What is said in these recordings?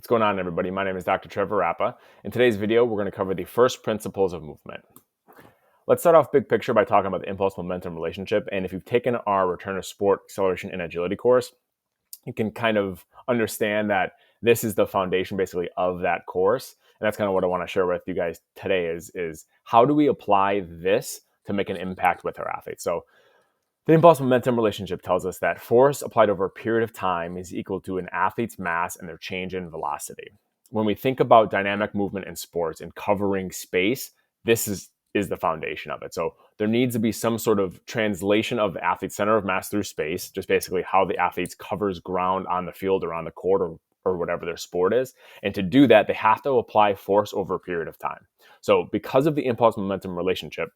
What's going on, everybody? My name is Dr. Trevor Rappa. In today's video, we're going to cover the first principles of movement. Let's start off big picture by talking about the impulse-momentum relationship. And if you've taken our Return to Sport Acceleration and Agility course, you can kind of understand that this is the foundation basically of that course. And that's kind of what I want to share with you guys today is how do we apply this to make an impact with our athletes? So the impulse momentum relationship tells us that force applied over a period of time is equal to an athlete's mass and their change in velocity. When we think about dynamic movement in sports and covering space, this is the foundation of it. So there needs to be some sort of translation of the athlete's center of mass through space, just basically how the athlete covers ground on the field or on the court or whatever their sport is. And to do that, they have to apply force over a period of time. So because of the impulse momentum relationship,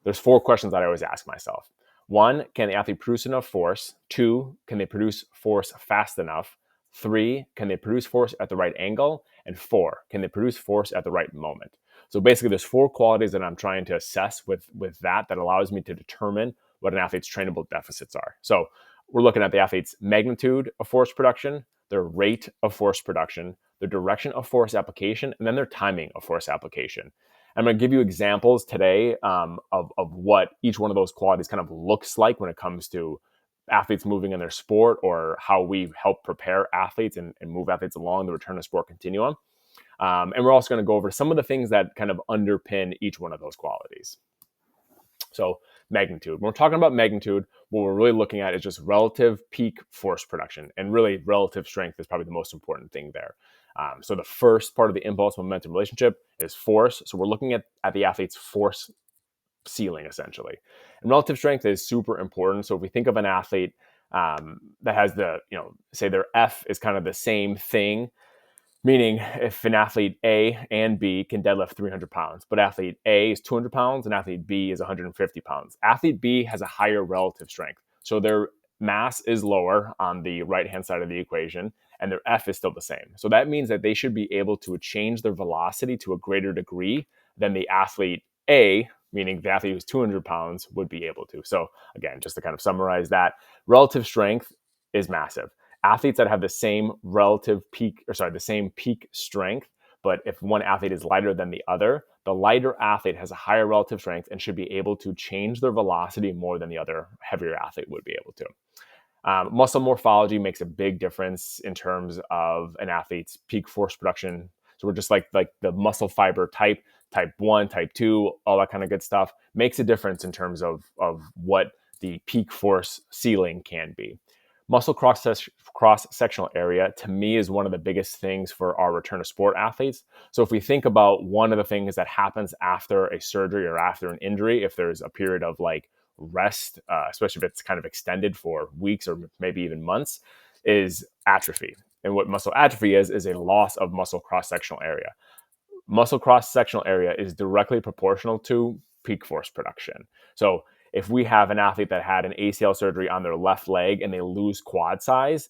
there's 4 questions that I always ask myself. 1, can the athlete produce enough force? 2, can they produce force fast enough? 3, can they produce force at the right angle? And 4, can they produce force at the right moment? So basically, there's 4 qualities that I'm trying to assess with that allows me to determine what an athlete's trainable deficits are. So we're looking at the athlete's magnitude of force production, their rate of force production, their direction of force application, and then their timing of force application. I'm going to give you examples today of what each one of those qualities kind of looks like when it comes to athletes moving in their sport or how we help prepare athletes and move athletes along the return to sport continuum. And we're also going to go over some of the things that kind of underpin each one of those qualities. So magnitude. When we're talking about magnitude, what we're really looking at is just relative peak force production. And really relative strength is probably the most important thing there. So the first part of the impulse momentum relationship is force. So we're looking at the athlete's force ceiling, essentially. And relative strength is super important. So if we think of an athlete that has say their F is kind of the same thing, meaning if an athlete A and B can deadlift 300 pounds, but athlete A is 200 pounds and athlete B is 150 pounds. Athlete B has a higher relative strength. So their mass is lower on the right-hand side of the equation, and their F is still the same. So that means that they should be able to change their velocity to a greater degree than the athlete A, meaning the athlete who's 200 pounds, would be able to. So again, just to kind of summarize that, relative strength is massive. Athletes that have the same the same peak strength, but if one athlete is lighter than the other, the lighter athlete has a higher relative strength and should be able to change their velocity more than the other heavier athlete would be able to. Muscle morphology makes a big difference in terms of an athlete's peak force production. So we're just like the muscle fiber type 1, type 2, all that kind of good stuff makes a difference in terms of what the peak force ceiling can be. Muscle cross-sectional area, to me, is one of the biggest things for our return to sport athletes. So if we think about one of the things that happens after a surgery or after an injury, if there's a period of rest, especially if it's kind of extended for weeks or maybe even months, is atrophy. And what muscle atrophy is a loss of muscle cross-sectional area. Muscle cross-sectional area is directly proportional to peak force production. So if we have an athlete that had an ACL surgery on their left leg and they lose quad size,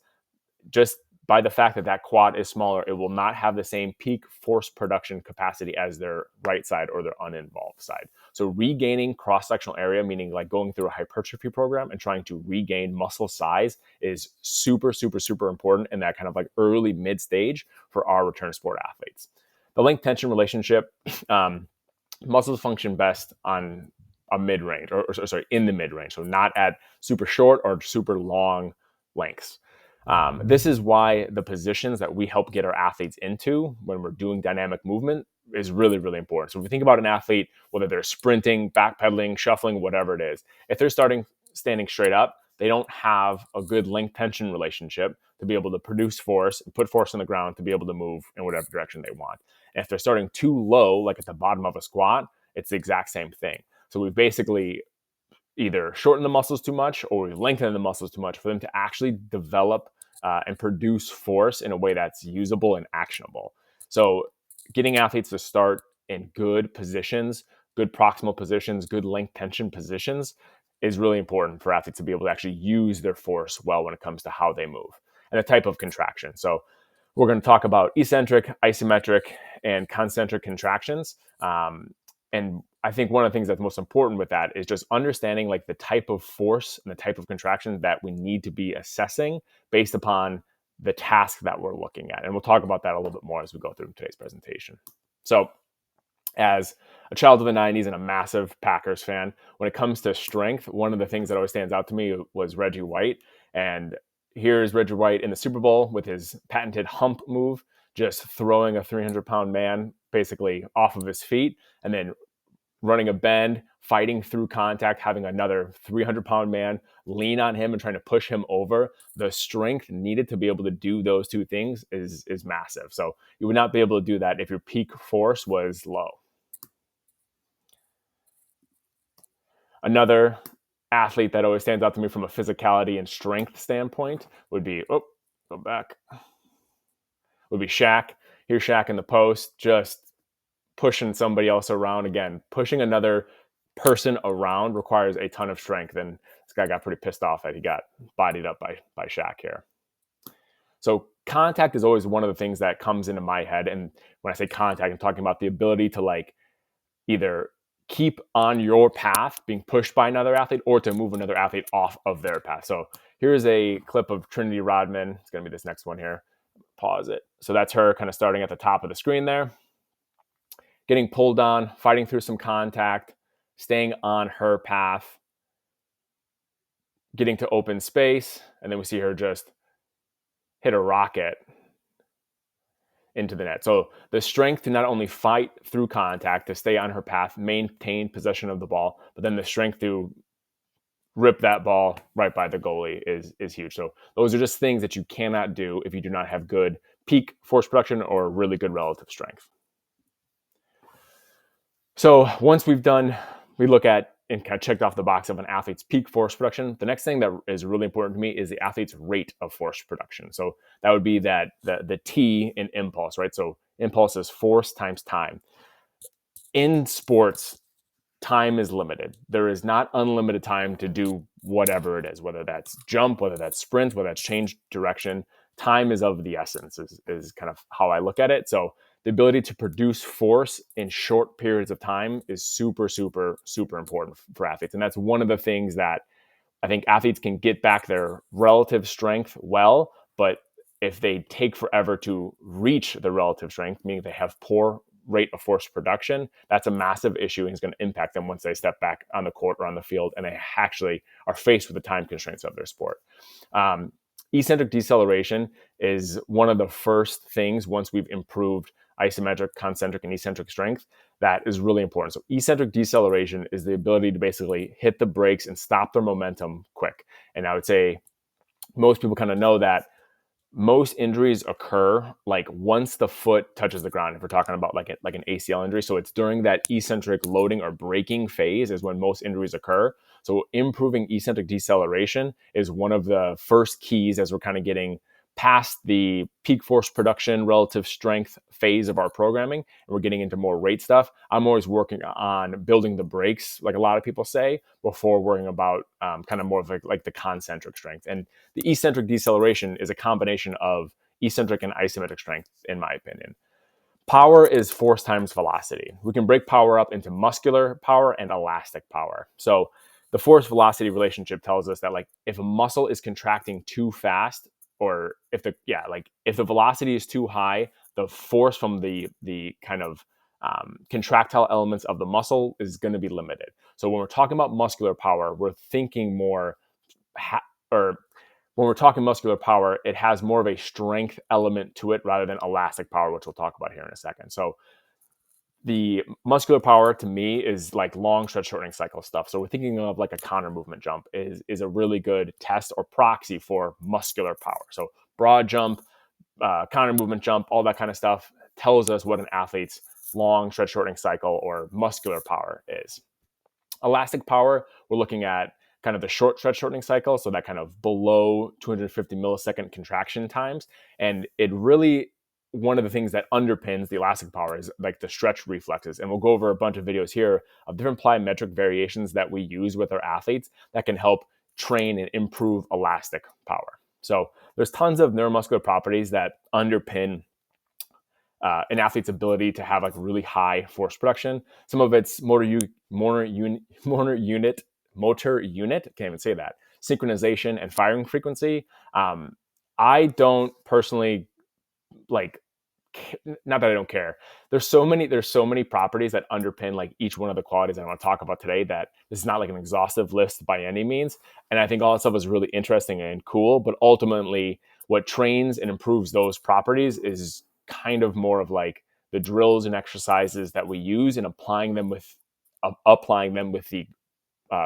just by the fact that quad is smaller, it will not have the same peak force production capacity as their right side or their uninvolved side. So regaining cross-sectional area, meaning like going through a hypertrophy program and trying to regain muscle size, is super, super, super important in that kind of early mid stage for our return to sport athletes. The length tension relationship, muscles function best on a mid-range, or in the mid-range, so not at super short or super long lengths. This is why the positions that we help get our athletes into when we're doing dynamic movement is really, really important. So if we think about an athlete, whether they're sprinting, backpedaling, shuffling, whatever it is, if they're standing straight up, they don't have a good length tension relationship to be able to produce force and put force on the ground to be able to move in whatever direction they want. And if they're starting too low, like at the bottom of a squat, it's the exact same thing. So we've basically either shortened the muscles too much or we've lengthened the muscles too much for them to actually develop and produce force in a way that's usable and actionable. So getting athletes to start in good positions, good proximal positions, good length tension positions is really important for athletes to be able to actually use their force well when it comes to how they move and the type of contraction. So we're going to talk about eccentric, isometric, and concentric contractions. And I think one of the things that's most important with that is just understanding the type of force and the type of contraction that we need to be assessing based upon the task that we're looking at. And we'll talk about that a little bit more as we go through today's presentation. So as a child of the 90s and a massive Packers fan, when it comes to strength, one of the things that always stands out to me was Reggie White. And here's Reggie White in the Super Bowl with his patented hump move, just throwing a 300-pound man basically off of his feet and then running a bend, fighting through contact, having another 300-pound man lean on him and trying to push him over. The strength needed to be able to do those two things is massive. So you would not be able to do that if your peak force was low. Another athlete that always stands out to me from a physicality and strength standpoint would be, would be Shaq. Here's Shaq in the post, just pushing somebody else around. Again, pushing another person around requires a ton of strength, and this guy got pretty pissed off that he got bodied up by Shaq here. So contact is always one of the things that comes into my head, and when I say contact, I'm talking about the ability to like either keep on your path being pushed by another athlete or to move another athlete off of their path. So here's a clip of Trinity Rodman. It's going to be this next one here. Pause it. So that's her kind of starting at the top of the screen there, getting pulled on, fighting through some contact, staying on her path, getting to open space, and then we see her just hit a rocket into the net. So the strength to not only fight through contact, to stay on her path, maintain possession of the ball, but then the strength to rip that ball right by the goalie is huge. So those are just things that you cannot do if you do not have good peak force production or really good relative strength. So once we look at and kind of checked off the box of an athlete's peak force production, the next thing that is really important to me is the athlete's rate of force production. So that would be that the T in impulse, right? So impulse is force times time. In sports, time is limited. There is not unlimited time to do whatever it is, whether that's jump, whether that's sprint, whether that's change direction. Time is of the essence is kind of how I look at it. So the ability to produce force in short periods of time is super, super, super important for athletes. And that's one of the things that I think athletes can get back their relative strength well, but if they take forever to reach the relative strength, meaning they have poor rate of force production, that's a massive issue and is going to impact them once they step back on the court or on the field and they actually are faced with the time constraints of their sport. Eccentric deceleration is one of the first things once we've improved isometric, concentric, and eccentric strength that is really important. So eccentric deceleration is the ability to basically hit the brakes and stop their momentum quick. And I would say most people kind of know that most injuries occur like once the foot touches the ground. If we're talking about like an ACL injury, so it's during that eccentric loading or braking phase is when most injuries occur. So improving eccentric deceleration is one of the first keys as we're kind of getting past the peak force production, relative strength phase of our programming, and we're getting into more rate stuff. I'm always working on building the brakes, like a lot of people say, before worrying about kind of more of like the concentric strength. And the eccentric deceleration is a combination of eccentric and isometric strength, in my opinion. Power is force times velocity. We can break power up into muscular power and elastic power. So the force velocity relationship tells us that like if a muscle is contracting too fast, or if the velocity is too high, the force from the kind of contractile elements of the muscle is going to be limited. So when we're talking about muscular power, we're thinking more, when we're talking muscular power, it has more of a strength element to it rather than elastic power, which we'll talk about here in a second. So the muscular power to me is like long stretch shortening cycle stuff. So we're thinking of like a counter movement jump is a really good test or proxy for muscular power. So broad jump, counter movement jump, all that kind of stuff tells us what an athlete's long stretch shortening cycle or muscular power is. Elastic power, we're looking at kind of the short stretch shortening cycle, so that kind of below 250 millisecond contraction times. And it really, one of the things that underpins the elastic power is like the stretch reflexes. And we'll go over a bunch of videos here of different plyometric variations that we use with our athletes that can help train and improve elastic power. So there's tons of neuromuscular properties that underpin an athlete's ability to have like really high force production. Some of it's motor unit, can't even say that, synchronization and firing frequency. I don't personally like, not that I don't care. There's so many properties that underpin like each one of the qualities I want to talk about today, that this is not like an exhaustive list by any means. And I think all that stuff is really interesting and cool, but ultimately what trains and improves those properties is kind of more of like the drills and exercises that we use, and applying them with the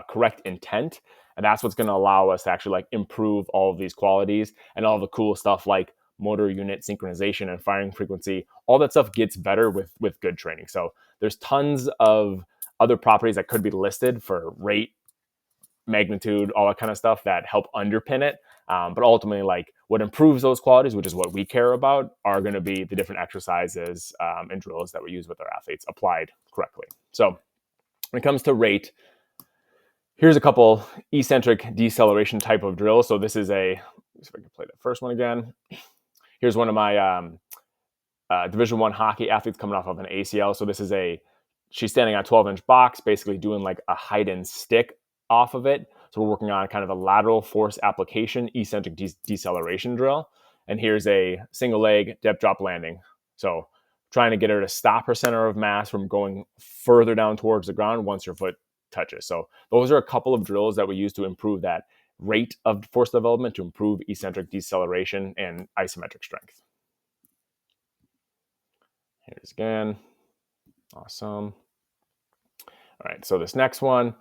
correct intent. And that's what's going to allow us to actually like improve all of these qualities, and all the cool stuff like motor unit synchronization and firing frequency. All that stuff gets better with good training. So there's tons of other properties that could be listed for rate, magnitude, all that kind of stuff that help underpin it. But ultimately, like what improves those qualities, which is what we care about, are going to be the different exercises and drills that we use with our athletes applied correctly. So when it comes to rate, here's a couple eccentric deceleration type of drills. So this is let's see if I can play that first one again. Here's one of my Division I hockey athletes coming off of an ACL. So she's standing on a 12-inch box, basically doing like a hide and stick off of it. So we're working on kind of a lateral force application, eccentric deceleration drill. And here's a single leg depth drop landing. So trying to get her to stop her center of mass from going further down towards the ground once her foot touches. So those are a couple of drills that we use to improve that rate of force development, to improve eccentric deceleration and isometric strength. Here's again. Awesome. All right, so this next one,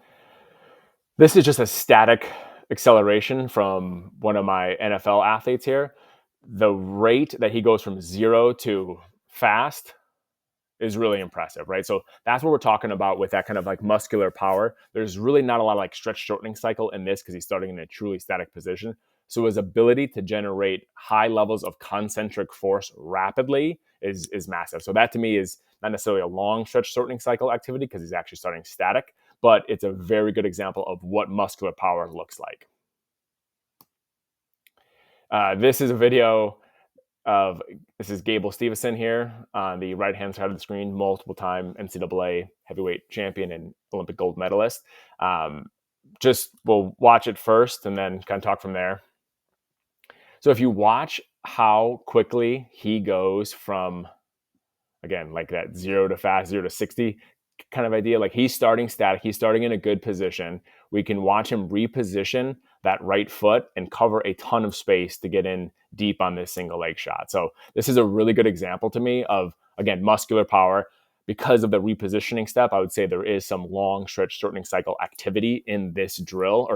this is just a static acceleration from one of my NFL athletes here. The rate that he goes from 0 to fast is really impressive, right? So that's what we're talking about with that kind of like muscular power. There's really not a lot of like stretch shortening cycle in this, because he's starting in a truly static position. So his ability to generate high levels of concentric force rapidly is massive. So that to me is not necessarily a long stretch shortening cycle activity, because he's actually starting static, but it's a very good example of what muscular power looks like. This is a video this is Gable Steveson here on the right-hand side of the screen, multiple-time NCAA heavyweight champion and Olympic gold medalist. We'll watch it first and then kind of talk from there. So if you watch how quickly he goes from, again, like that 0 to fast, 0 to 60 kind of idea, like he's starting static, he's starting in a good position. We can watch him reposition that right foot and cover a ton of space to get in deep on this single leg shot. So this is a really good example to me of, again, muscular power. Because of the repositioning step, I would say there is some long stretch shortening cycle activity in this drill,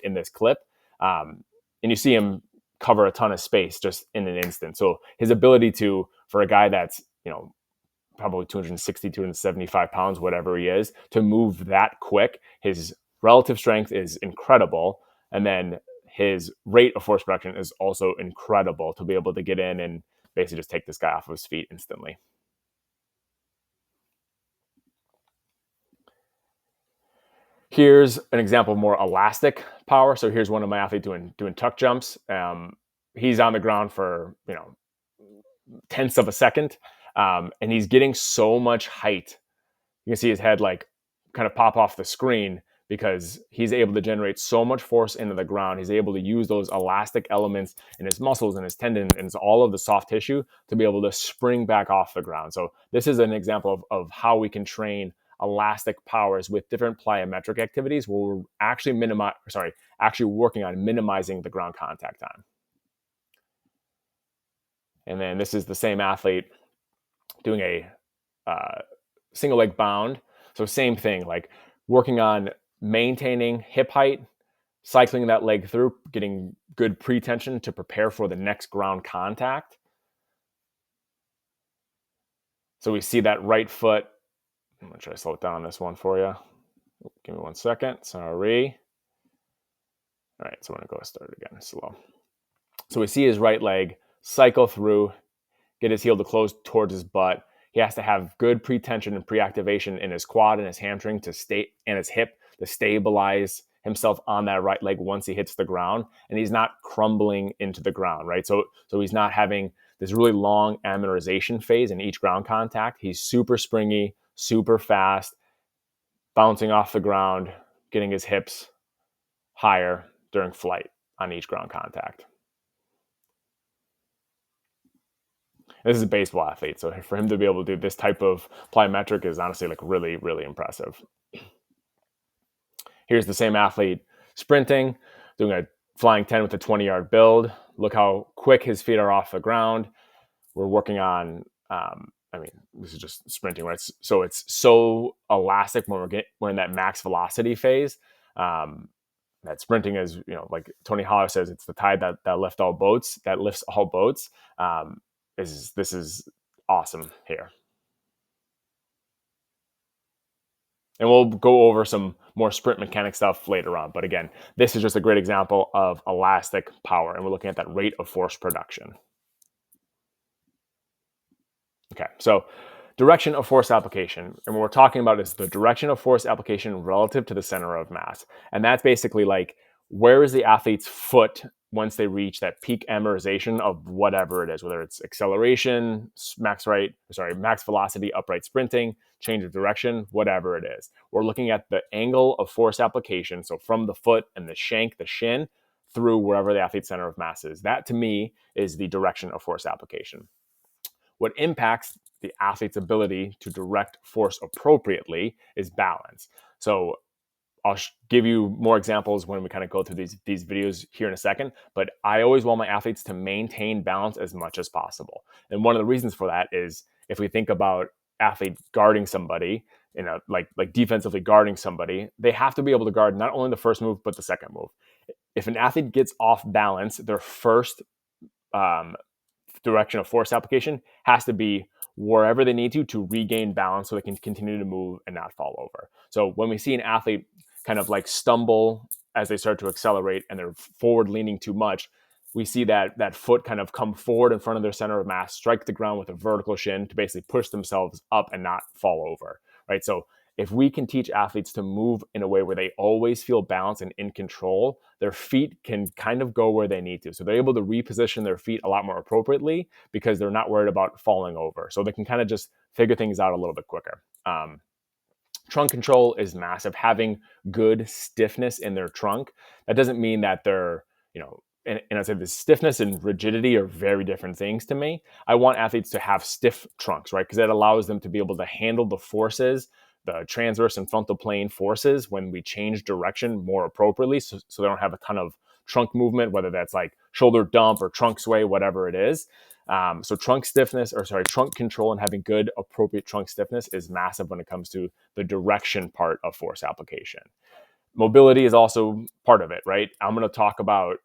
in this clip. And you see him cover a ton of space just in an instant. So his ability to, for a guy that's, probably 260, 275 pounds, whatever he is, to move that quick, his relative strength is incredible. And then his rate of force production is also incredible, to be able to get in and basically just take this guy off of his feet instantly. Here's an example of more elastic power. So here's one of my athletes doing tuck jumps. He's on the ground for, tenths of a second. And he's getting so much height. You can see his head like kind of pop off the screen, because he's able to generate so much force into the ground. He's able to use those elastic elements in his muscles and his tendon and all of the soft tissue to be able to spring back off the ground. So this is an example of how we can train elastic powers with different plyometric activities, where we're actually working on minimizing the ground contact time. And then this is the same athlete doing a single leg bound. So same thing, like working on maintaining hip height, cycling that leg through, getting good pre-tension to prepare for the next ground contact. So we see that right foot. I'm going to try to slow it down on this one for you. Give me 1 second. Sorry. All right, so we're going to go start again slow. So we see his right leg cycle through, get his heel to close towards his butt. He has to have good pre-tension and pre-activation in his quad and his hamstring and his hip to stabilize himself on that right leg once he hits the ground, and he's not crumbling into the ground, right? So he's not having this really long amortization phase in each ground contact. He's super springy, super fast, bouncing off the ground, getting his hips higher during flight on each ground contact. This is a baseball athlete, so for him to be able to do this type of plyometric is honestly like really, really impressive. Here's the same athlete sprinting, doing a flying 10 with a 20-yard build. Look how quick his feet are off the ground. We're working on, this is just sprinting, right? So it's so elastic when we're in that max velocity phase. That sprinting is, like Tony Holler says, it's the tide that lifts all boats. This is awesome here. And we'll go over some more sprint mechanic stuff later on. But again, this is just a great example of elastic power. And we're looking at that rate of force production. Okay, so direction of force application. And what we're talking about is the direction of force application relative to the center of mass. And that's basically like, where is the athlete's foot once they reach that peak amortization of whatever it is, whether it's acceleration, max velocity, upright sprinting, change of direction, whatever it is. We're looking at the angle of force application. So from the foot and the shank, the shin, through wherever the athlete's center of mass is. That to me is the direction of force application. What impacts the athlete's ability to direct force appropriately is balance. So I'll give you more examples when we kind of go through these videos here in a second, but I always want my athletes to maintain balance as much as possible. And one of the reasons for that is if we think about athlete guarding somebody, like defensively guarding somebody, they have to be able to guard not only the first move, but the second move. If an athlete gets off balance, their first direction of force application has to be wherever they need to regain balance so they can continue to move and not fall over. So when we see an athlete kind of like stumble as they start to accelerate and they're forward leaning too much, we see that foot kind of come forward in front of their center of mass, strike the ground with a vertical shin to basically push themselves up and not fall over, right? So if we can teach athletes to move in a way where they always feel balanced and in control, their feet can kind of go where they need to. So they're able to reposition their feet a lot more appropriately because they're not worried about falling over. So they can kind of just figure things out a little bit quicker. Trunk control is massive. Having good stiffness in their trunk, that doesn't mean that they're, and I said the stiffness and rigidity are very different things to me. I want athletes to have stiff trunks, right? Because that allows them to be able to handle the forces, the transverse and frontal plane forces when we change direction more appropriately. So they don't have a ton of trunk movement, whether that's like shoulder dump or trunk sway, whatever it is. So trunk control and having good appropriate trunk stiffness is massive when it comes to the direction part of force application. Mobility is also part of it, right? I'm going to talk about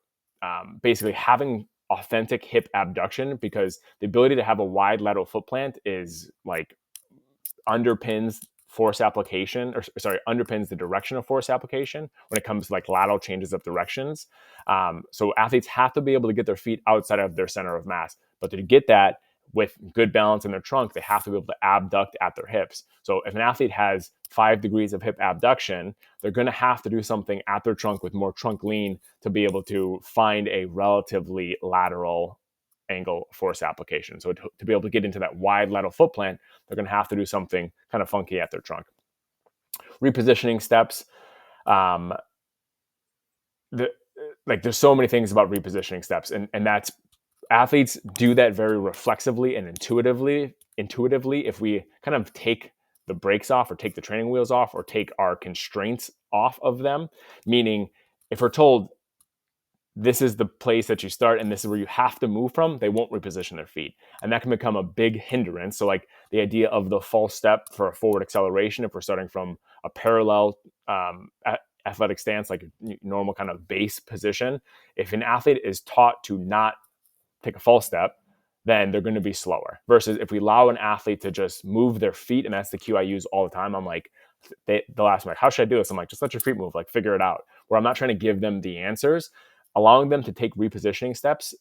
basically having authentic hip abduction, because the ability to have a wide lateral foot plant is like underpins force application, underpins the direction of force application when it comes to like lateral changes of directions. So athletes have to be able to get their feet outside of their center of mass, but to get that with good balance in their trunk, they have to be able to abduct at their hips. So if an athlete has 5 degrees of hip abduction, they're going to have to do something at their trunk with more trunk lean to be able to find a relatively lateral angle force application. So to be able to get into that wide lateral foot plant, they're going to have to do something kind of funky at their trunk. Repositioning steps. There's so many things about repositioning steps, and that's athletes do that very reflexively and intuitively. If we kind of take the brakes off or take the training wheels off or take our constraints off of them, meaning if we're told this is the place that you start and this is where you have to move from, they won't reposition their feet. And that can become a big hindrance. So like the idea of the false step for a forward acceleration, if we're starting from a parallel athletic stance, like a normal kind of base position, if an athlete is taught to not take a false step, then they're going to be slower. Versus if we allow an athlete to just move their feet, and that's the cue I use all the time. I'm like, they'll ask me, like, how should I do this? I'm like, just let your feet move, like figure it out. Where I'm not trying to give them the answers. Allowing them to take repositioning steps,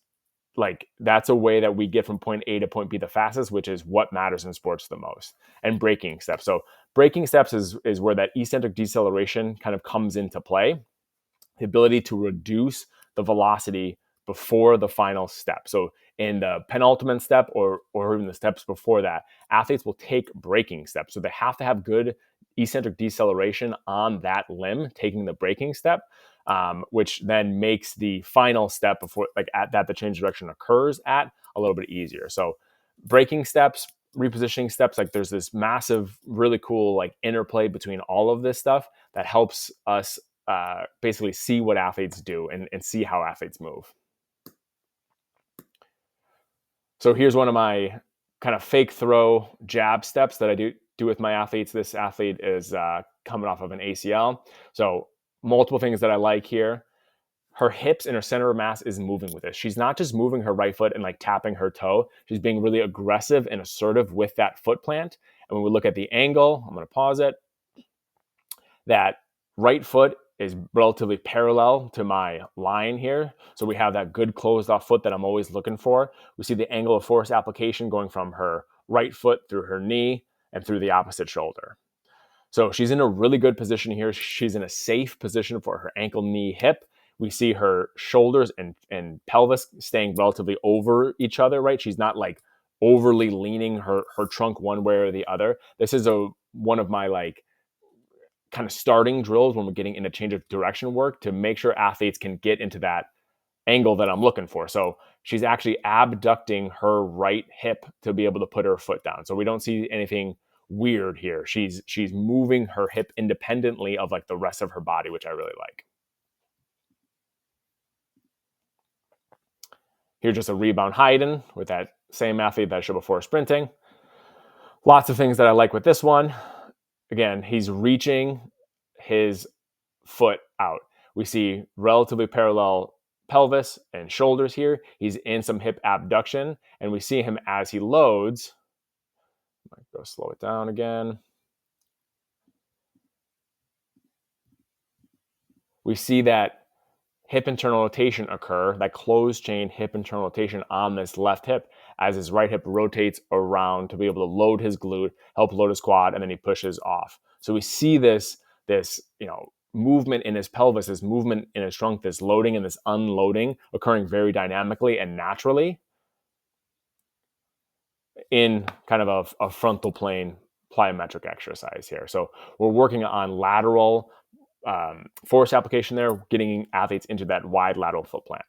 like that's a way that we get from point A to point B the fastest, which is what matters in sports the most. And braking steps. So braking steps is where that eccentric deceleration kind of comes into play. The ability to reduce the velocity before the final step. So in the penultimate step or even the steps before that, athletes will take braking steps. So they have to have good eccentric deceleration on that limb, taking the braking step. Which then makes the final step before, like at that the change of direction occurs at, a little bit easier. So Breaking steps, repositioning steps, like there's this massive, really cool like interplay between all of this stuff that helps us basically see what athletes do and see how athletes move. So here's one of my kind of fake throw jab steps that I do with my athletes. This athlete is coming off of an ACL. So multiple things that I like here. Her hips and her center of mass is moving with this. She's not just moving her right foot and like tapping her toe. She's being really aggressive and assertive with that foot plant. And when we look at the angle, I'm going to pause it. That right foot is relatively parallel to my line here. So we have that good closed off foot that I'm always looking for. We see the angle of force application going from her right foot through her knee and through the opposite shoulder. So she's in a really good position here. She's in a safe position for her ankle, knee, hip. We see her shoulders and pelvis staying relatively over each other, right? She's not like overly leaning her trunk one way or the other. This is one of my like kind of starting drills when we're getting into change of direction work to make sure athletes can get into that angle that I'm looking for. So she's actually abducting her right hip to be able to put her foot down. So we don't see anything weird here. She's moving her hip independently of like the rest of her body, which I really like. Here's just a rebound hidden with that same athlete that I showed before sprinting. Lots of things that I like with this one. Again, he's reaching his foot out. We see relatively parallel pelvis and shoulders here. He's in some hip abduction, and we see him as he loads. I might go slow it down again. We see that hip internal rotation occur, that closed chain hip internal rotation on this left hip as his right hip rotates around to be able to load his glute, help load his quad, and then he pushes off. So we see this movement in his pelvis, this movement in his trunk, this loading and this unloading occurring very dynamically and naturally in kind of a frontal plane plyometric exercise here. So we're working on lateral force application there, getting athletes into that wide lateral foot plant.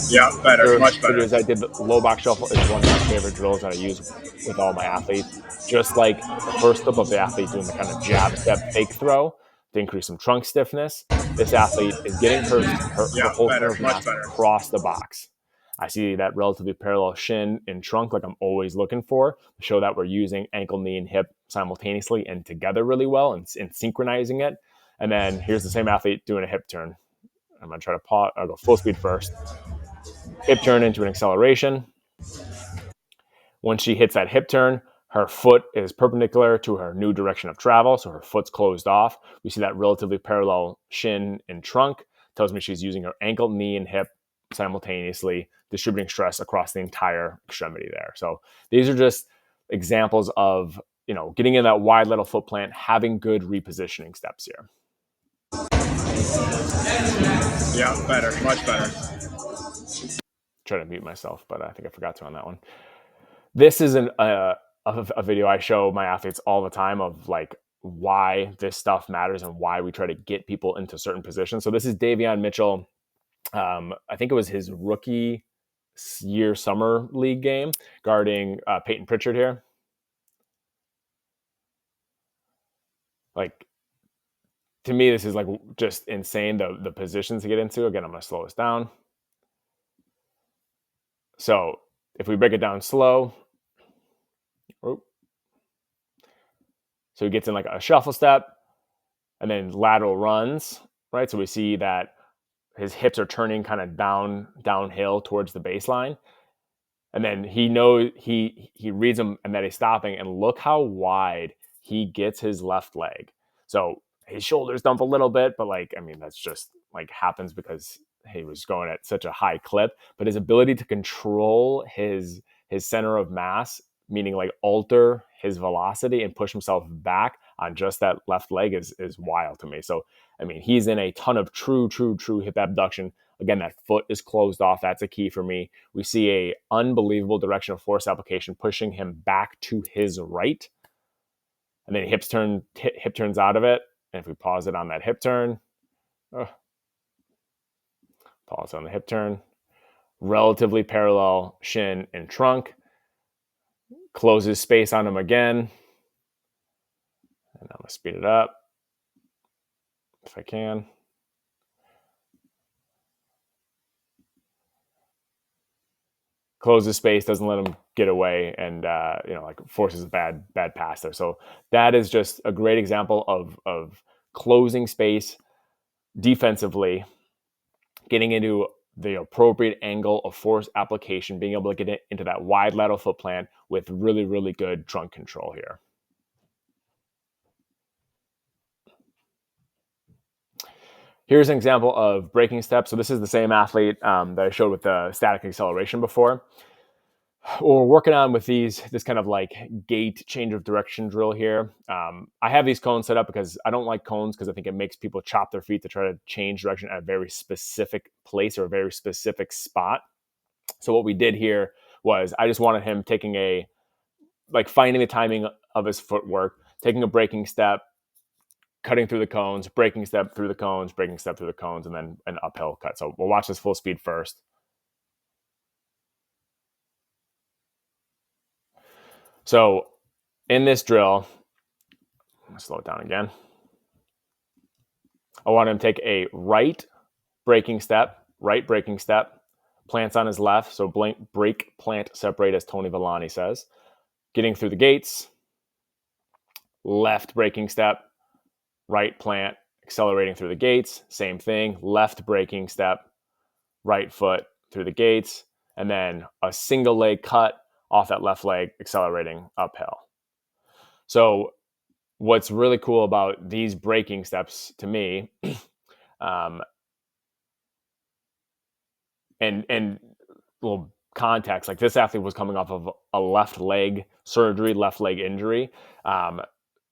Yeah, better, much better. As I did, the low box shuffle is one of my favorite drills that I use with all my athletes. Just like the first clip of the athlete doing the kind of jab step fake throw to increase some trunk stiffness, this athlete is getting her whole center of mass across the box. I see that relatively parallel shin and trunk like I'm always looking for to show that we're using ankle, knee, and hip simultaneously and together really well and synchronizing it. And then here's the same athlete doing a hip turn. I'm going to try to pause. I'll go full speed first. Hip turn into an acceleration. Once she hits that hip turn, her foot is perpendicular to her new direction of travel, so her foot's closed off. We see that relatively parallel shin and trunk. Tells me she's using her ankle, knee, and hip simultaneously, distributing stress across the entire extremity there. So these are just examples of getting in that wide lateral foot plant, having good repositioning steps here. Yeah, better, much better. Try to mute myself, but I think I forgot to on that one. This is a video I show my athletes all the time of like why this stuff matters and why we try to get people into certain positions. So this is Davion Mitchell. I think it was his rookie year summer league game guarding Peyton Pritchard here. Like, to me, this is like just insane, the positions to get into. Again, I'm going to slow this down. So if we break it down slow, so he gets in like a shuffle step and then lateral runs, right? So we see that his hips are turning kind of downhill towards the baseline. And then he knows he reads them and that he's stopping, and look how wide he gets his left leg. So his shoulders dump a little bit, but that's just like happens because he was going at such a high clip. But his ability to control his center of mass, meaning like alter his velocity and push himself back on just that left leg is wild to me. So he's in a ton of true hip abduction. Again, that foot is closed off. That's a key for me. We see a unbelievable direction of force application pushing him back to his right. And then hip turns out of it. And if we pause it on that hip turn, Pause on the hip turn. Relatively parallel shin and trunk. Closes space on him again. And I'm going to speed it up if I can. Closes space, doesn't let him get away, and like forces a bad pass there. So that is just a great example of closing space defensively, getting into the appropriate angle of force application, being able to get it into that wide lateral foot plant with really, really good trunk control here. Here's an example of breaking steps. So this is the same athlete that I showed with the static acceleration before. What we're working on with this kind of like gait change of direction drill here. I have these cones set up because I don't like cones because I think it makes people chop their feet to try to change direction at a very specific place or a very specific spot. So what we did here was I just wanted him taking finding the timing of his footwork, taking a breaking step, cutting through the cones, breaking step through the cones, breaking step through the cones, and then an uphill cut. So we'll watch this full speed first. So in this drill, I'm going to slow it down again. I want him to take a right breaking step, plants on his left. So break, plant, separate, as Tony Villani says. Getting through the gates, left breaking step, right plant, accelerating through the gates, same thing, left breaking step, right foot through the gates, and then a single leg cut off that left leg, accelerating uphill. So what's really cool about these breaking steps to me, and little context, like this athlete was coming off of a left leg surgery, left leg injury.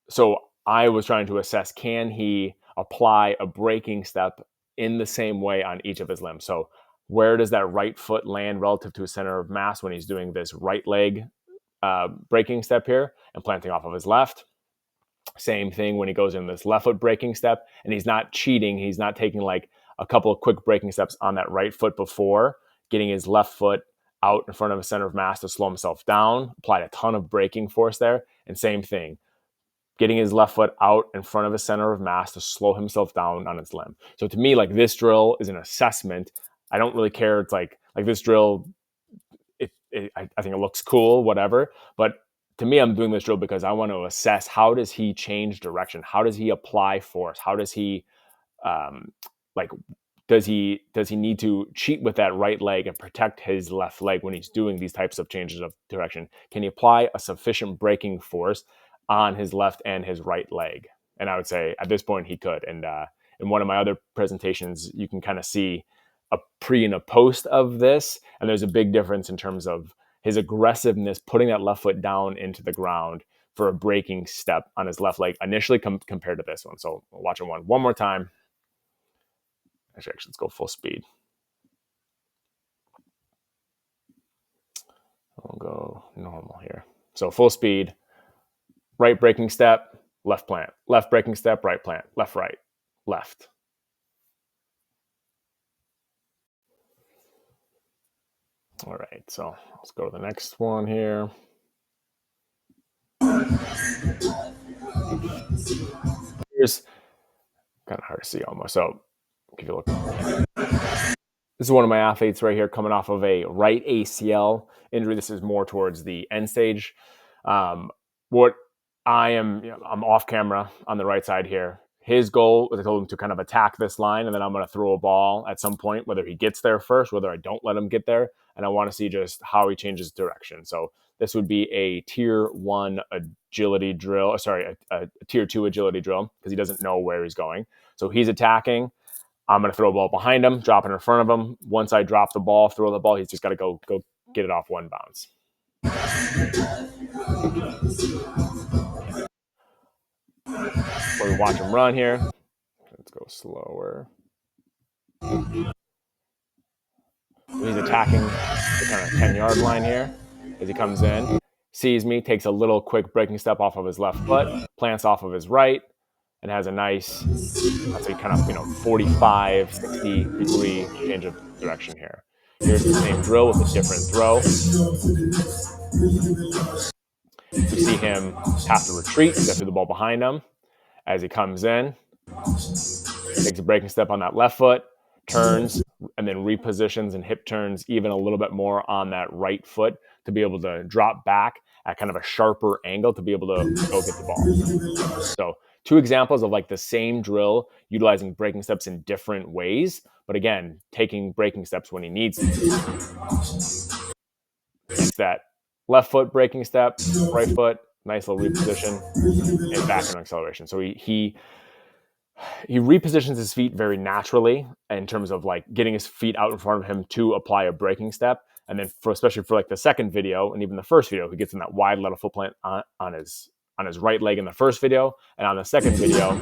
So I was trying to assess, can he apply a breaking step in the same way on each of his limbs? So where does that right foot land relative to his center of mass when he's doing this right leg breaking step here and planting off of his left? Same thing when he goes in this left foot breaking step and he's not cheating. He's not taking like a couple of quick breaking steps on that right foot before, getting his left foot out in front of his center of mass to slow himself down, applied a ton of braking force there. And same thing, getting his left foot out in front of his center of mass to slow himself down on its limb. So to me, like this drill is an assessment. I don't really care. It's like this drill, I think it looks cool, whatever. But to me, I'm doing this drill because I want to assess, how does he change direction? How does he apply force? How does he, does he need to cheat with that right leg and protect his left leg when he's doing these types of changes of direction? Can he apply a sufficient braking force on his left and his right leg? And I would say at this point he could. And in one of my other presentations, you can kind of see a pre and a post of this. And there's a big difference in terms of his aggressiveness, putting that left foot down into the ground for a braking step on his left leg initially compared to this one. So we'll watch it one more time. Actually, let's go full speed. I'll go normal here. So full speed, right breaking step, left plant, left breaking step, right plant, left, right, left. All right, so let's go to the next one here. Here's kind of hard to see almost. So if you look, this is one of my athletes right here coming off of a right ACL injury. This is more towards the end stage. What I'm off camera on the right side here. His goal was, I told him to kind of attack this line, and then I'm going to throw a ball at some point, whether he gets there first, whether I don't let him get there. And I want to see just how he changes direction. So this would be a tier 1 agility drill, a tier 2 agility drill, because he doesn't know where he's going. So he's attacking. I'm going to throw a ball behind him, drop it in front of him. Once I drop the ball, throw the ball, he's just got to go get it off one bounce. Or we watch him run here. Let's go slower. He's attacking the kind of 10-yard line here as he comes in, sees me, takes a little quick breaking step off of his left foot, plants off of his right, and has a nice, I'd say kind of, 45, 60 degree change of direction here. Here's the same drill with a different throw. We see him have to retreat, get through the ball behind him. As he comes in, takes a breaking step on that left foot, turns, and then repositions and hip turns even a little bit more on that right foot to be able to drop back at kind of a sharper angle to be able to go get the ball. So 2 examples of like the same drill utilizing breaking steps in different ways, but again, taking breaking steps when he needs to. It's that left foot breaking step, right foot, nice little reposition, and back in acceleration. So he repositions his feet very naturally in terms of like getting his feet out in front of him to apply a breaking step. And then especially for like the second video and even the first video, he gets in that wide lateral foot plant on his right leg in the first video. And on the second video, we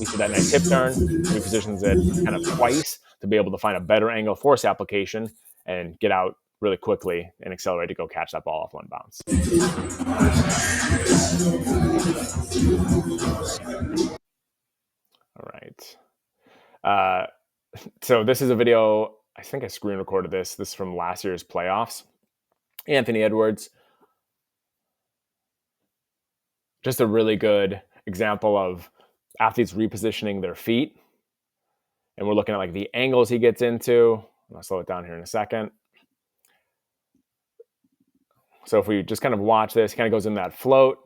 see that nice hip turn, repositions it kind of twice to be able to find a better angle force application and get out really quickly and accelerate to go catch that ball off one bounce. All right. So this is a video, I think I screen recorded this. This is from last year's playoffs. Anthony Edwards. Just a really good example of athletes repositioning their feet. And we're looking at like the angles he gets into. I'll slow it down here in a second. So if we just kind of watch this, he kind of goes in that float.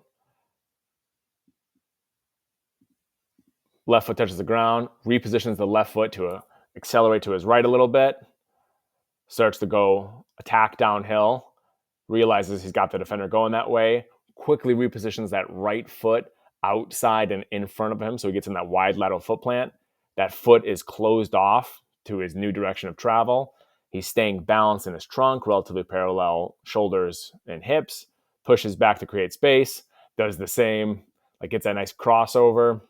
Left foot touches the ground, repositions the left foot to accelerate to his right a little bit, starts to go attack downhill, realizes he's got the defender going that way, quickly repositions that right foot outside and in front of him so he gets in that wide lateral foot plant. That foot is closed off to his new direction of travel. He's staying balanced in his trunk, relatively parallel shoulders and hips, pushes back to create space, does the same, like gets that nice crossover,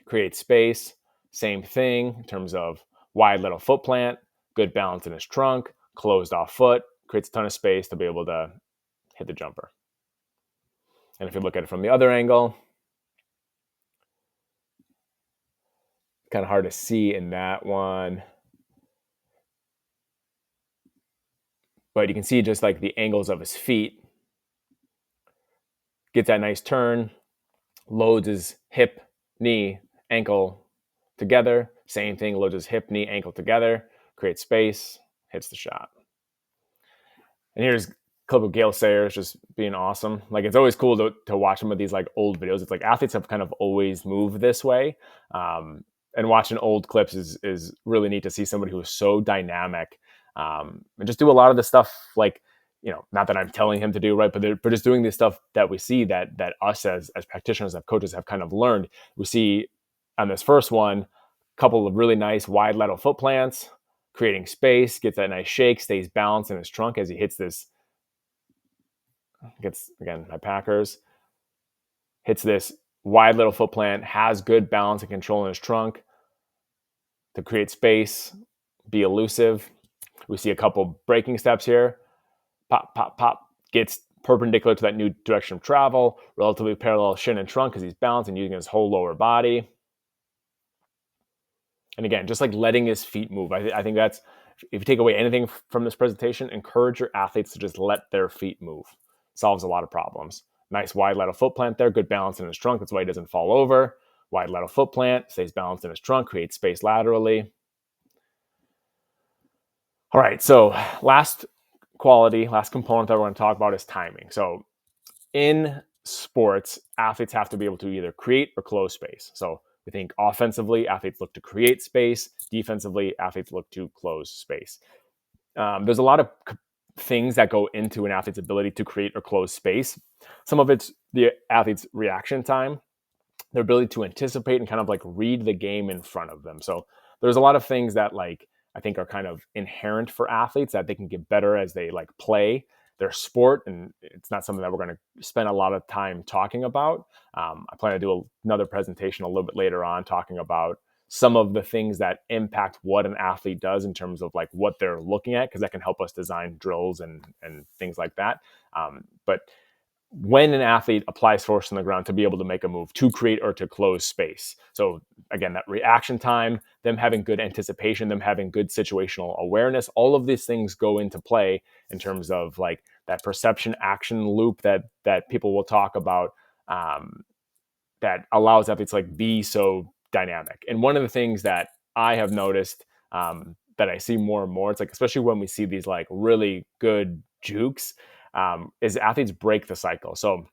create space, same thing in terms of wide lateral foot plant, good balance in his trunk, closed off foot, creates a ton of space to be able to hit the jumper. And if you look at it from the other angle, kind of hard to see in that one. But you can see just like the angles of his feet. Gets that nice turn, loads his hip, knee, ankle together. Same thing, loads his hip, knee, ankle together, creates space, hits the shot. And here's a clip of Gale Sayers just being awesome. Like it's always cool to watch some of these like old videos. It's like athletes have kind of always moved this way. And watching old clips is really neat to see somebody who is so dynamic and just do a lot of the stuff like, not that I'm telling him to do, right, but just doing this stuff that we see that us as practitioners, as coaches have kind of learned. We see on this first one, a couple of really nice wide lateral foot plants, creating space, gets that nice shake, stays balanced in his trunk as he hits this, gets, again, my Packers, hits this wide lateral foot plant, has good balance and control in his trunk to create space, be elusive. We see a couple breaking steps here. Pop, pop, pop, gets perpendicular to that new direction of travel, relatively parallel shin and trunk because he's balanced and using his whole lower body. And again, just like letting his feet move. I think that's, if you take away anything from this presentation, encourage your athletes to just let their feet move. Solves a lot of problems. Nice wide lateral foot plant there, good balance in his trunk. That's why he doesn't fall over. Wide lateral foot plant, stays balanced in his trunk, creates space laterally. All right, so last component that we're going to talk about is timing. So in sports, athletes have to be able to either create or close space. So we think offensively, athletes look to create space. Defensively, athletes look to close space. There's a lot of things that go into an athlete's ability to create or close space. Some of it's the athlete's reaction time, their ability to anticipate and kind of like read the game in front of them. So there's a lot of things that like I think are kind of inherent for athletes that they can get better as they like play their sport. And it's not something that we're going to spend a lot of time talking about. I plan to do another presentation a little bit later on talking about some of the things that impact what an athlete does in terms of like what they're looking at, because that can help us design drills and things like that. But when an athlete applies force on the ground to be able to make a move, to create or to close space. So again, that reaction time, them having good anticipation, them having good situational awareness, all of these things go into play in terms of like that perception action loop that people will talk about, that allows athletes like be so dynamic. And one of the things that I have noticed, that I see more and more, it's like, especially when we see these like really good jukes, is athletes break the cycle. So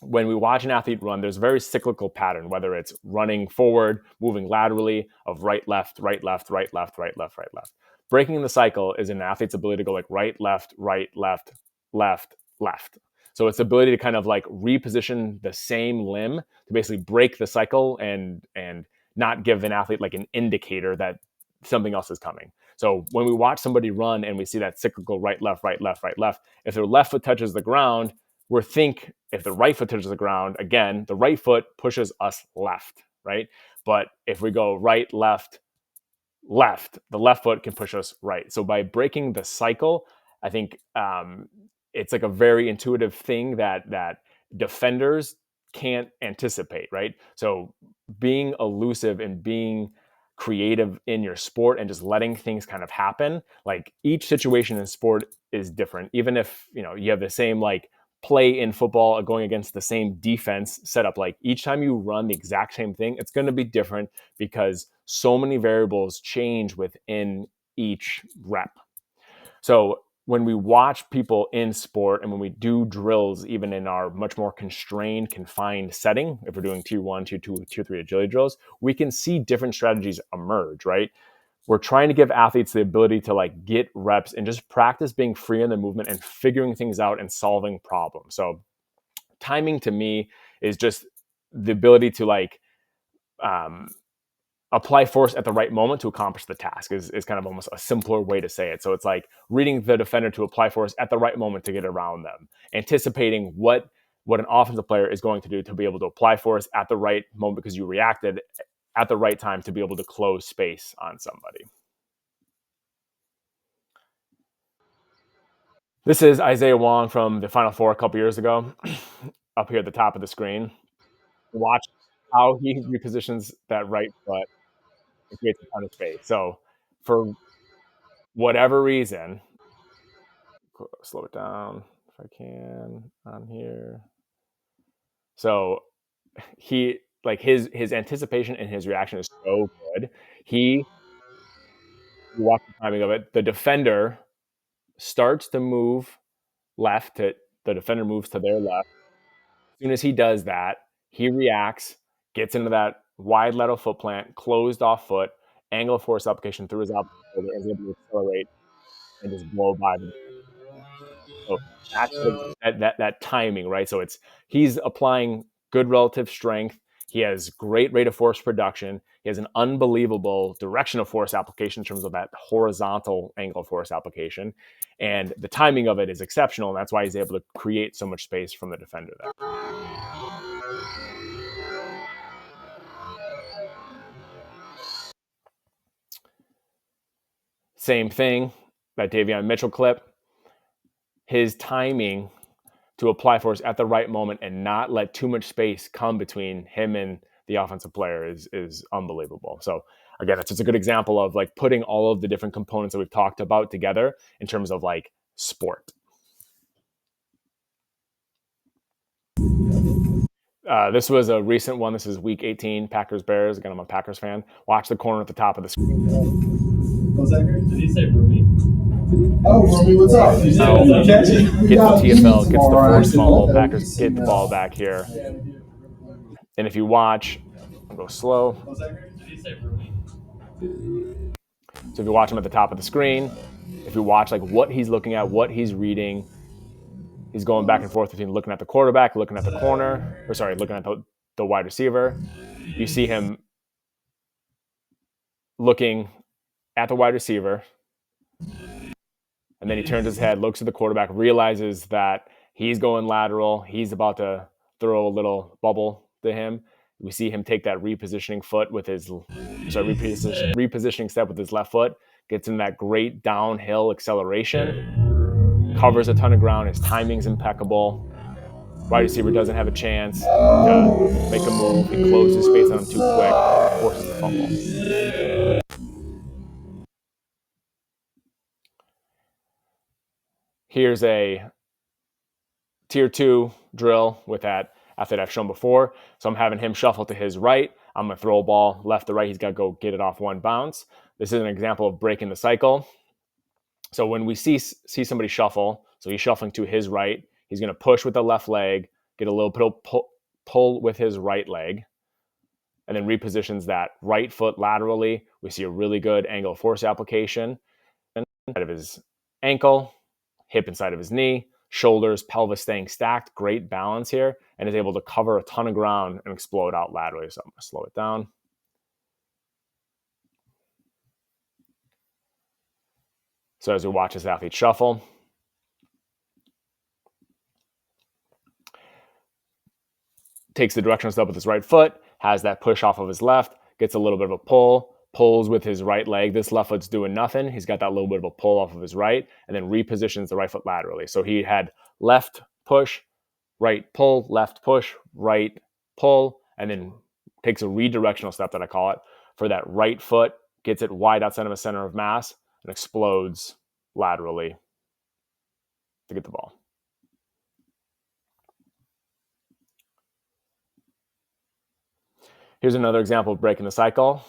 when we watch an athlete run, there's a very cyclical pattern, whether it's running forward, moving laterally, of right, left, right, left, right, left, right, left, right, left. Breaking the cycle is an athlete's ability to go like right, left, left, left. So it's the ability to kind of like reposition the same limb to basically break the cycle and not give an athlete like an indicator that something else is coming. So when we watch somebody run and we see that cyclical right, left, right, left, right, left, if their left foot touches the ground, we think if the right foot touches the ground, again, the right foot pushes us left, right? But if we go right, left, left, the left foot can push us right. So by breaking the cycle, I think it's like a very intuitive thing that defenders can't anticipate, right? So being elusive and being creative in your sport and just letting things kind of happen, like each situation in sport is different. Even if, you know, you have the same like play in football going against the same defense setup, like each time you run the exact same thing, it's going to be different because so many variables change within each rep. So when we watch people in sport and when we do drills, even in our much more constrained, confined setting, if we're doing tier 1, tier 2, tier 3 agility drills, we can see different strategies emerge, right? We're trying to give athletes the ability to like get reps and just practice being free in the movement and figuring things out and solving problems. So timing to me is just the ability to like apply force at the right moment to accomplish the task is kind of almost a simpler way to say it. So it's like reading the defender to apply force at the right moment to get around them, anticipating what an offensive player is going to do to be able to apply force at the right moment because you reacted at the right time to be able to close space on somebody. This is Isaiah Wong from the Final Four a couple years ago, up here at the top of the screen. Watch how he repositions that right foot and creates a ton of space. So for whatever reason, slow it down if I can on here. So he like his anticipation and his reaction is so good. You watch the timing of it. The defender starts to move left. The defender moves to their left. As soon as he does that, he reacts, gets into that wide lateral foot plant, closed off foot, angle of force application through his opposite shoulder, and is able to accelerate and just blow by the. So that's that timing, right? So he's applying good relative strength. He has great rate of force production. He has an unbelievable direction of force application in terms of that horizontal angle of force application. And the timing of it is exceptional. And that's why he's able to create so much space from the defender there. Same thing, that Davion Mitchell clip. His timing to apply force at the right moment and not let too much space come between him and the offensive player is unbelievable. So again, it's just a good example of like putting all of the different components that we've talked about together in terms of like sport. This was a recent one. This is week 18, Packers-Bears. Again, I'm a Packers fan. Watch the corner at the top of the screen. Was that good? Did he say Rumi? Oh, Rumi, what's up? Gets the TFL, gets the force fumble. Packers get the ball back here. And if you watch, I'll go slow. Was that good? Did he say Rumi? So if you watch him at the top of the screen, if you watch like what he's looking at, what he's reading, he's going back and forth between looking at the quarterback, looking at the corner, looking at the wide receiver. You see him looking at the wide receiver, and then he turns his head, looks at the quarterback, realizes that he's going lateral. He's about to throw a little bubble to him. We see him take that repositioning step with his left foot, gets in that great downhill acceleration, covers a ton of ground. His timing's impeccable. Wide receiver doesn't have a chance to make a move. He closes space on him too quick, forces the fumble. Here's a tier 2 drill with that athlete I've shown before. So I'm having him shuffle to his right. I'm going to throw a ball left to right. He's got to go get it off one bounce. This is an example of breaking the cycle. So when we see somebody shuffle, so he's shuffling to his right, he's going to push with the left leg, get a little bit of pull with his right leg, and then repositions that right foot laterally. We see a really good angle of force application. Inside of his ankle, hip inside of his knee, shoulders, pelvis staying stacked, great balance here, and is able to cover a ton of ground and explode out laterally. So I'm going to slow it down. So as we watch this athlete shuffle, takes the directional step with his right foot, has that push off of his left, gets a little bit of a pull, pulls with his right leg. This left foot's doing nothing. He's got that little bit of a pull off of his right, and then repositions the right foot laterally. So he had left push, right pull, left push, right pull, and then takes a redirectional step, that I call it, for that right foot, gets it wide outside of a center of mass, and explodes laterally to get the ball. Here's another example of breaking the cycle,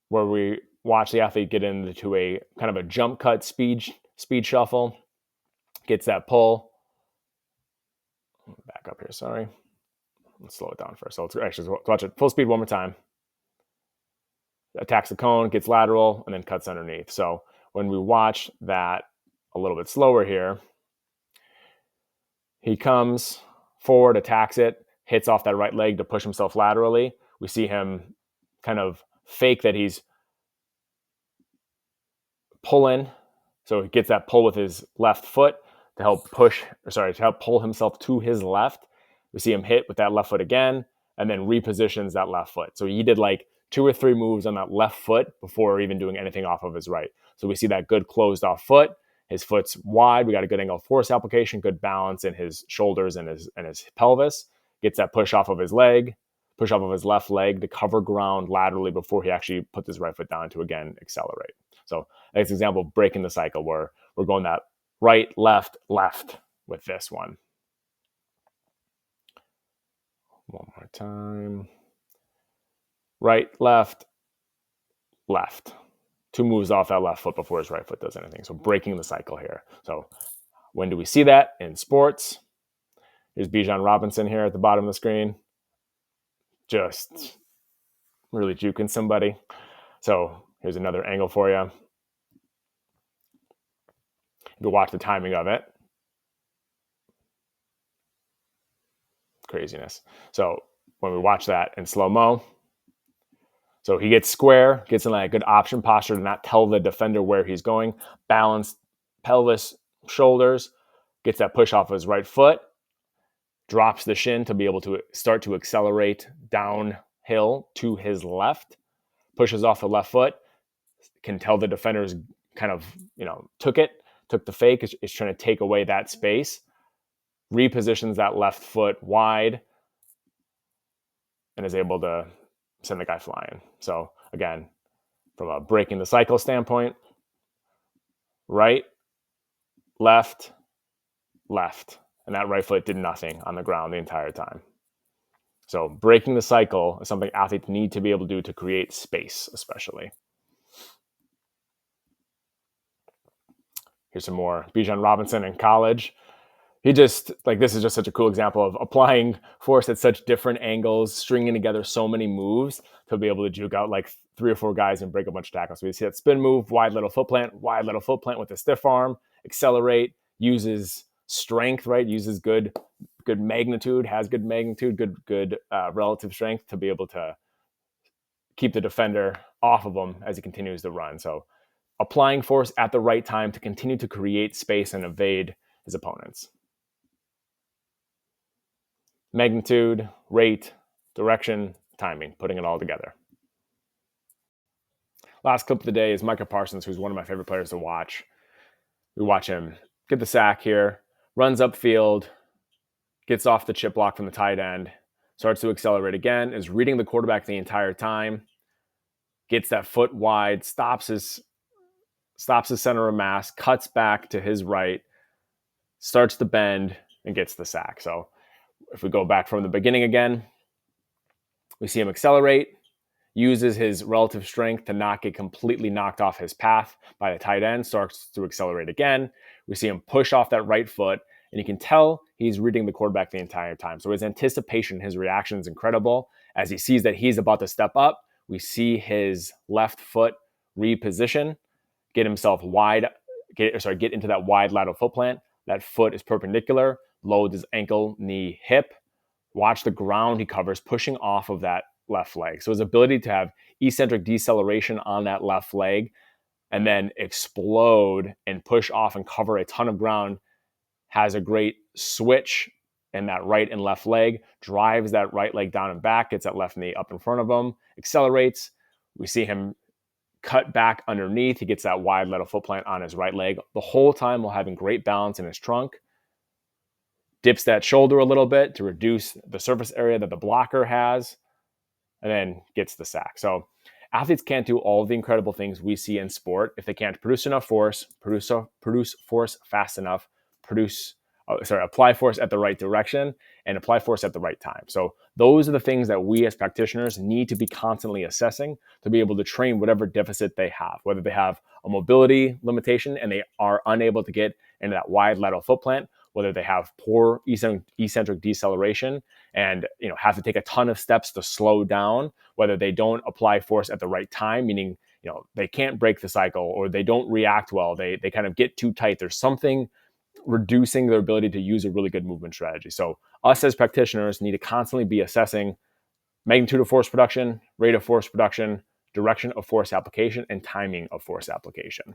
where we watch the athlete get into a kind of a jump cut speed shuffle, gets that pull. Back up here, sorry. Let's slow it down first. So let's actually watch it full speed one more time. Attacks the cone, gets lateral, and then cuts underneath. So when we watch that a little bit slower here, he comes forward, attacks it, hits off that right leg to push himself laterally. We see him kind of fake that he's pulling. So he gets that pull with his left foot to help pull himself to his left. We see him hit with that left foot again, and then repositions that left foot. So he did like 2 or 3 moves on that left foot before even doing anything off of his right. So we see that good closed off foot. His foot's wide. We got a good angle of force application, good balance in his shoulders and his pelvis. Gets that push off of his leg, push off of his left leg to cover ground laterally before he actually puts his right foot down to, again, accelerate. So that's an example of breaking the cycle, where we're going that right, left, left with this one. One more time. Right, left, left. 2 moves off that left foot before his right foot does anything. So breaking the cycle here. So when do we see that in sports? Here's Bijan Robinson here at the bottom of the screen. Just really juking somebody. So here's another angle for you. You can watch the timing of it. Craziness. So when we watch that in slow-mo, so he gets square, gets in like a good option posture to not tell the defender where he's going. Balanced pelvis, shoulders, gets that push off of his right foot, drops the shin to be able to start to accelerate downhill to his left, pushes off the left foot, can tell the defender's kind of, took the fake, is trying to take away that space, repositions that left foot wide, and is able to send the guy flying. So again, from a breaking the cycle standpoint, right, left, left. And that right foot did nothing on the ground the entire time. So breaking the cycle is something athletes need to be able to do to create space, especially. Here's some more. Bijan Robinson in college. This is just such a cool example of applying force at such different angles, stringing together so many moves to be able to juke out like 3 or 4 guys and break a bunch of tackles. So we see that spin move, wide lateral foot plant with a stiff arm, accelerate, uses strength, right? Uses good magnitude, has good magnitude, good relative strength to be able to keep the defender off of him as he continues to run. So applying force at the right time to continue to create space and evade his opponents. Magnitude, rate, direction, timing, putting it all together. Last clip of the day is Micah Parsons, who's one of my favorite players to watch. We watch him get the sack here, runs upfield, gets off the chip block from the tight end, starts to accelerate again, is reading the quarterback the entire time, gets that foot wide, stops his center of mass, cuts back to his right, starts to bend, and gets the sack. So if we go back from the beginning again, we see him accelerate, uses his relative strength to not get completely knocked off his path by the tight end, starts to accelerate again. We see him push off that right foot, and you can tell he's reading the quarterback the entire time. So his anticipation, his reaction is incredible. As he sees that he's about to step up, we see his left foot reposition, get himself wide, get into that wide lateral foot plant. That foot is perpendicular, loads his ankle, knee, hip. Watch the ground he covers, pushing off of that left leg. So his ability to have eccentric deceleration on that left leg and then explode and push off and cover a ton of ground, has a great switch in that right and left leg, drives that right leg down and back, gets that left knee up in front of him, accelerates. We see him cut back underneath. He gets that wide lateral foot plant on his right leg the whole time while having great balance in his trunk. Dips that shoulder a little bit to reduce the surface area that the blocker has, and then gets the sack. So athletes can't do all the incredible things we see in sport if they can't produce enough force, produce force fast enough, apply force at the right direction, and apply force at the right time. So those are the things that we as practitioners need to be constantly assessing to be able to train whatever deficit they have, whether they have a mobility limitation and they are unable to get into that wide lateral foot plant, whether they have poor eccentric deceleration and have to take a ton of steps to slow down, whether they don't apply force at the right time, meaning they can't break the cycle or they don't react well, they kind of get too tight. There's something reducing their ability to use a really good movement strategy. So us as practitioners need to constantly be assessing magnitude of force production, rate of force production, direction of force application, and timing of force application.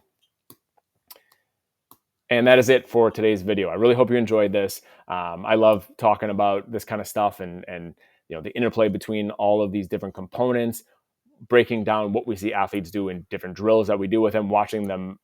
And that is it for today's video. I really hope you enjoyed this. I love talking about this kind of stuff and the interplay between all of these different components, breaking down what we see athletes do in different drills that we do with them, watching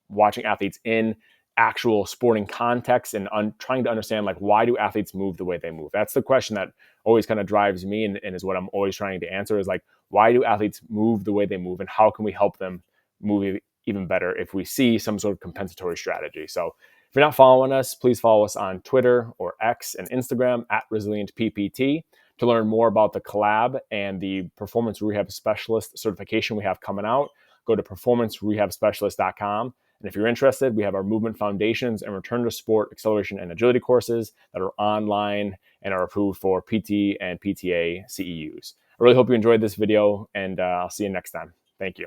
watching athletes in actual sporting context and trying to understand why do athletes move the way they move. That's the question that always kind of drives me and is what I'm always trying to answer is why do athletes move the way they move and how can we help them move even better if we see some sort of compensatory strategy. So if you're not following us, please follow us on Twitter or X and Instagram @ResilientPPT to learn more about the collab and the performance rehab specialist certification we have coming out. Go to performancerehabspecialist.com. And if you're interested, we have our movement foundations and return to sport acceleration and agility courses that are online and are approved for PT and PTA CEUs. I really hope you enjoyed this video, and I'll see you next time. Thank you.